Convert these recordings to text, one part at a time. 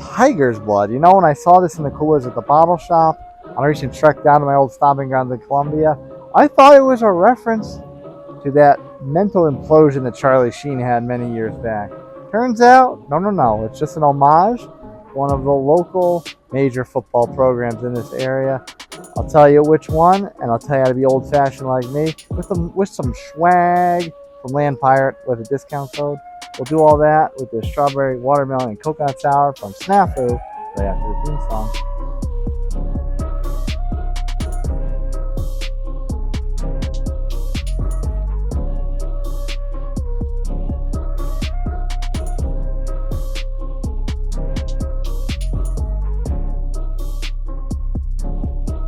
tiger's blood. You know, when I saw this in the coolers at the bottle shop, on a recent trek down to my old stomping grounds in Columbia, I thought it was a reference to that mental implosion that Charlie Sheen had many years back. Turns out, no, it's just an homage to one of the local major football programs in this area. I'll tell you which one, and I'll tell you how to be old-fashioned like me, with some swag from Land Pirate with a discount code. We'll do all that with the strawberry, watermelon, and coconut sour from Snafu right after the theme song.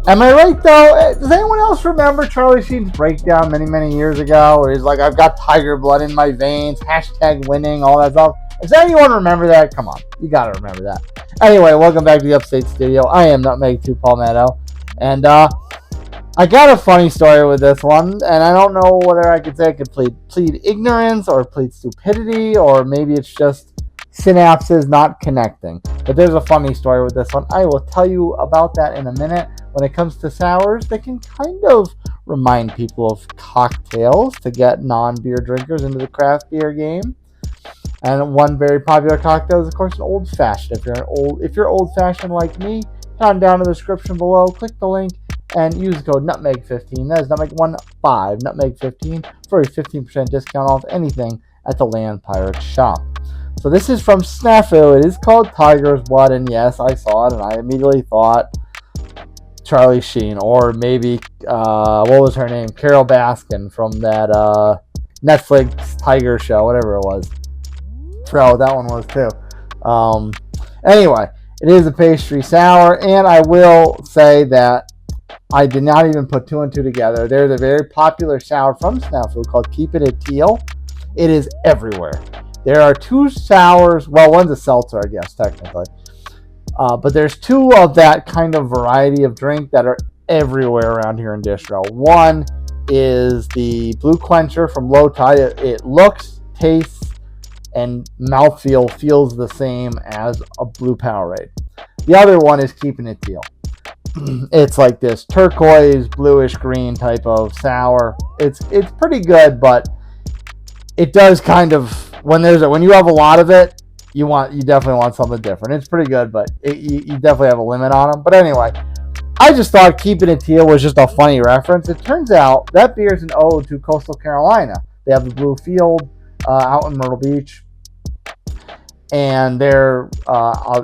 Am I right, though? Does anyone else remember Charlie Sheen's breakdown many years ago where he's like, I've got tiger blood in my veins, hashtag winning, all that stuff? Does anyone remember that? Come on, you gotta remember that. Anyway, welcome back to the Upstate Studio. I am Nutmeg 2 Palmetto, and I got a funny story with this one, and I don't know whether I could say I could plead ignorance or plead stupidity, or maybe it's just synapses not connecting. But there's a funny story with this one. I will tell you about that in a minute. When it comes to sours, they can kind of remind people of cocktails to get non-beer drinkers into the craft beer game. And one very popular cocktail is, of course, an old-fashioned. If you're old-fashioned like me, head on down to the description below, click the link, and use the code Nutmeg15. that is Nutmeg15, Nutmeg15, for a 15% discount off anything at the Land Pirate shop. So this is from Snafu. It is called Tiger's Blood, and yes, I saw it, and I immediately thought Charlie Sheen, or maybe, what was her name? Carol Baskin from that Netflix Tiger show, whatever it was. I forgot what that one was, too. Anyway, it is a pastry sour, and I will say that I did not even put two and two together. There's a very popular sour from Snafu called Keep It at Teal. It is everywhere. There are two sours. Well, one's a seltzer, I guess, technically. But there's two of that kind of variety of drink that are everywhere around here in Distro. One is the Blue Quencher from Low Tide. It looks, tastes, and mouthfeel feels the same as a Blue Powerade. The other one is Keeping It Teal. It's like this turquoise, bluish green type of sour. It's pretty good, but it does kind of, when you have a lot of it, you definitely want something different. It's pretty good, but you definitely have a limit on them. But anyway, I just thought Keeping It Teal was just a funny reference. It turns out that beer is an ode to Coastal Carolina. They have the Blue Field out in Myrtle Beach, and they're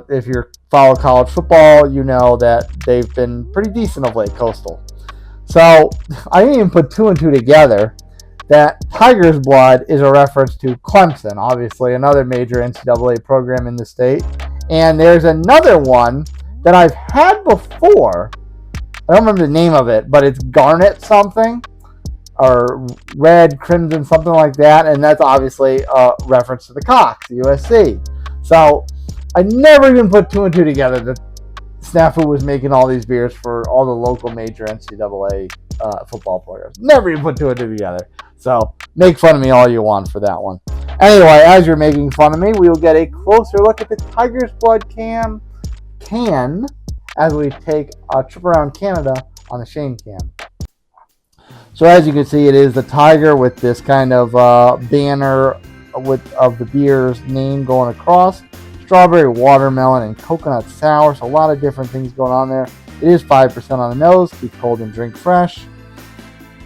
if you follow college football, you know that they've been pretty decent of late, Coastal. So I didn't even put two and two together. That Tiger's Blood is a reference to Clemson, obviously another major NCAA program in the state. And there's another one that I've had before. I don't remember the name of it, but it's Garnet something, or Red, Crimson, something like that. And that's obviously a reference to the Cox, USC. So I never even put two and two together that Snafu was making all these beers for all the local major NCAA football players. Never even put two and two together. So make fun of me all you want for that one. Anyway, as you're making fun of me, we will get a closer look at the Tiger's Blood can as we take a trip around Canada on the Shane can. So as you can see, it is the tiger with this kind of banner of the beer's name going across. Strawberry, watermelon, and coconut sour. So a lot of different things going on there. It is 5% on the nose. Keep cold and drink fresh.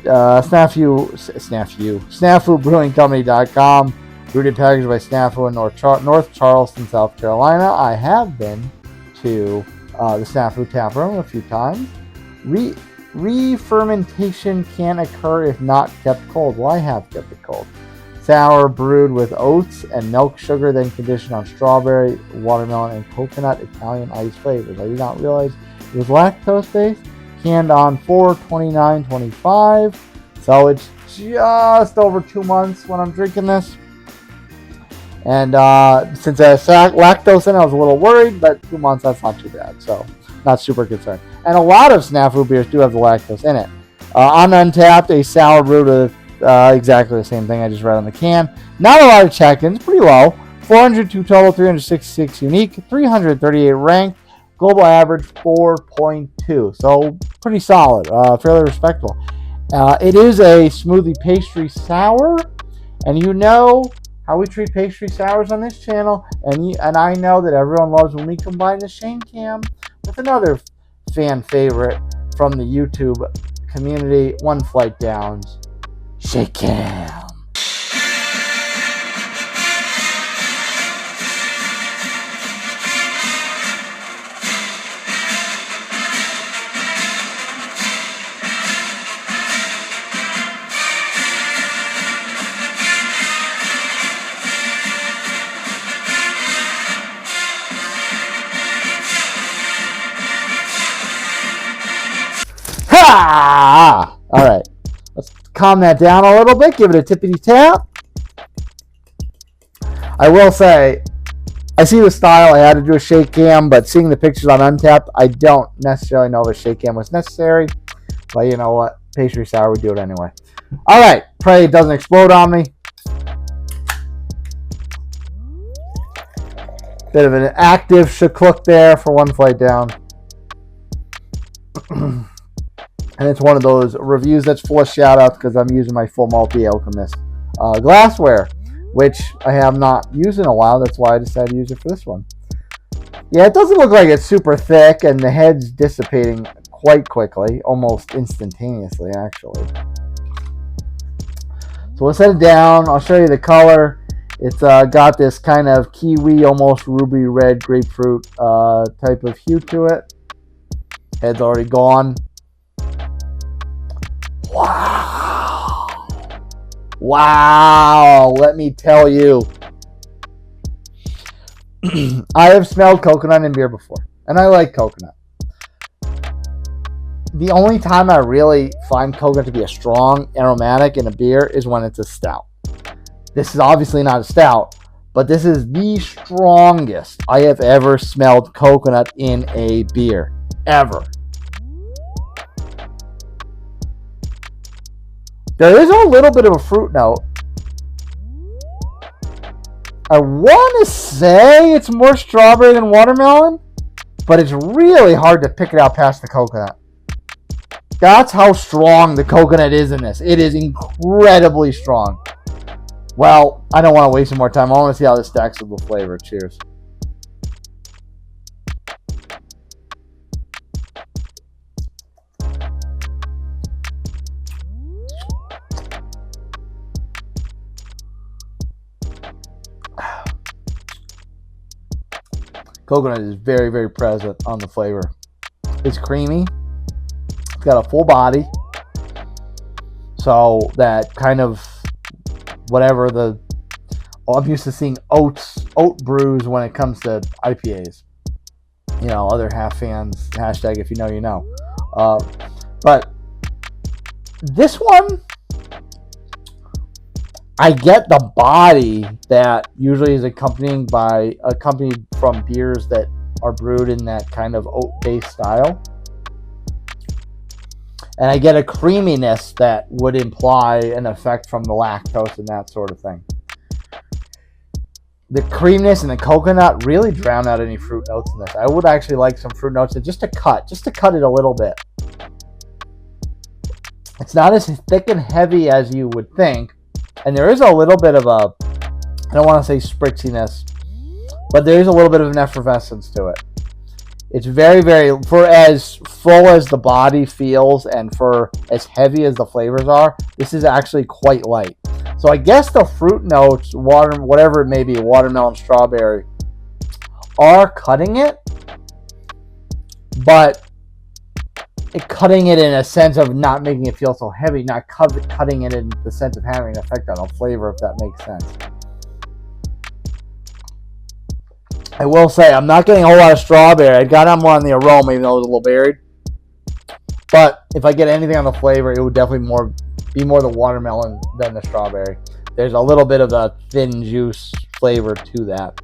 SnafuBrewingCompany.com. Brewed and packaged by Snafu in North Charleston, South Carolina. I have been to the Snafu tap room a few times. Re-fermentation can occur if not kept cold. Well, I have kept it cold. Sour brewed with oats and milk sugar, then conditioned on strawberry, watermelon, and coconut Italian ice flavors. I did not realize it was lactose-based. Canned on 4/29/25, so it's just over 2 months when I'm drinking this. And since it has lactose in it, I was a little worried, but 2 months, that's not too bad, so not super concerned. And a lot of Snafu beers do have the lactose in it. On Untapped, a sour brewed with exactly the same thing I just read on the can. Not a lot of check-ins, pretty low. 402 total, 366 unique, 338 ranked, global average 4.2. So pretty solid, fairly respectable. It is a smoothie pastry sour, and you know how we treat pastry sours on this channel, and I know that everyone loves when we combine the Shane Cam with another fan favorite from the YouTube community, One Flight Down's Shake Cam. Ha! All right, let's calm that down a little bit. Give it a tippity tap. I will say, I see the style. I had to do a shake cam, but seeing the pictures on Untapped, I don't necessarily know if a shake cam was necessary. But you know what? Pastry sour, we do it anyway. All right, pray it doesn't explode on me. Bit of an active shakluk there for One Flight Down. And it's one of those reviews that's full of shout-outs because I'm using my Full Multi-Alchemist glassware, which I have not used in a while. That's why I decided to use it for this one. Yeah, it doesn't look like it's super thick, and the head's dissipating quite quickly, almost instantaneously, actually. So we'll set it down. I'll show you the color. It's got this kind of kiwi, almost ruby red grapefruit type of hue to it. Head's already gone. Wow. Wow. Let me tell you. I have smelled coconut in beer before, and I like coconut. The only time I really find coconut to be a strong aromatic in a beer is when it's a stout. This is obviously not a stout, but this is the strongest I have ever smelled coconut in a beer. Ever. There is a little bit of a fruit note. I want to say it's more strawberry than watermelon, but it's really hard to pick it out past the coconut. That's how strong the coconut is in this. It is incredibly strong. Well, I don't want to waste some more time. I want to see how this stacks with the flavor. Cheers. Coconut is very, very present on the flavor. It's creamy. It's got a full body. So that kind of whatever I'm used to seeing oat brews when it comes to IPAs. You know, other half fans, hashtag if you know, you know. But this one, I get the body that usually is accompanied from beers that are brewed in that kind of oat-based style. And I get a creaminess that would imply an effect from the lactose and that sort of thing. The creaminess and the coconut really drown out any fruit notes in this. I would actually like some fruit notes just to cut it a little bit. It's not as thick and heavy as you would think. And there is a little bit of I don't want to say spritziness, but there is a little bit of an effervescence to it. It's very, very, for as full as the body feels and for as heavy as the flavors are, this is actually quite light. So I guess the fruit notes, whatever it may be, watermelon, strawberry, are cutting it, but cutting it in a sense of not making it feel so heavy, not cutting it in the sense of having an effect on the flavor, if that makes sense. I will say, I'm not getting a whole lot of strawberry. I got more on the aroma, even though it was a little berried. But if I get anything on the flavor, it would definitely be more the watermelon than the strawberry. There's a little bit of the thin juice flavor to that.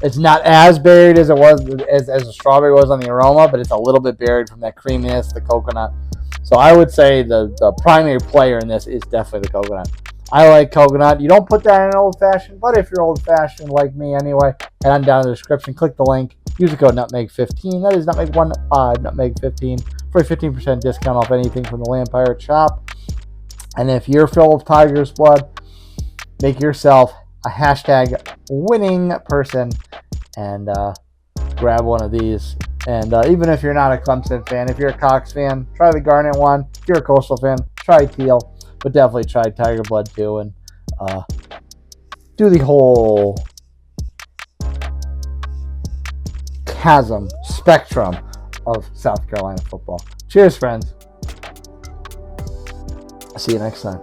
It's not as berried as it was as the strawberry was on the aroma, but it's a little bit berried from that creaminess, the coconut. So I would say the primary player in this is definitely the coconut. I like coconut. You don't put that in an old-fashioned, but if you're old-fashioned like me anyway, head on down in the description, click the link, use the code Nutmeg15. That is Nutmeg1, Nutmeg15 for a 15% discount off anything from the Land Pirate shop. And if you're filled with tiger's blood, make yourself a hashtag winning person and grab one of these. And even if you're not a Clemson fan, if you're a Cox fan, try the Garnet one. If you're a Coastal fan, try teal, but definitely try tiger blood too, and do the whole spectrum of South Carolina football. Cheers, friends. See you next time.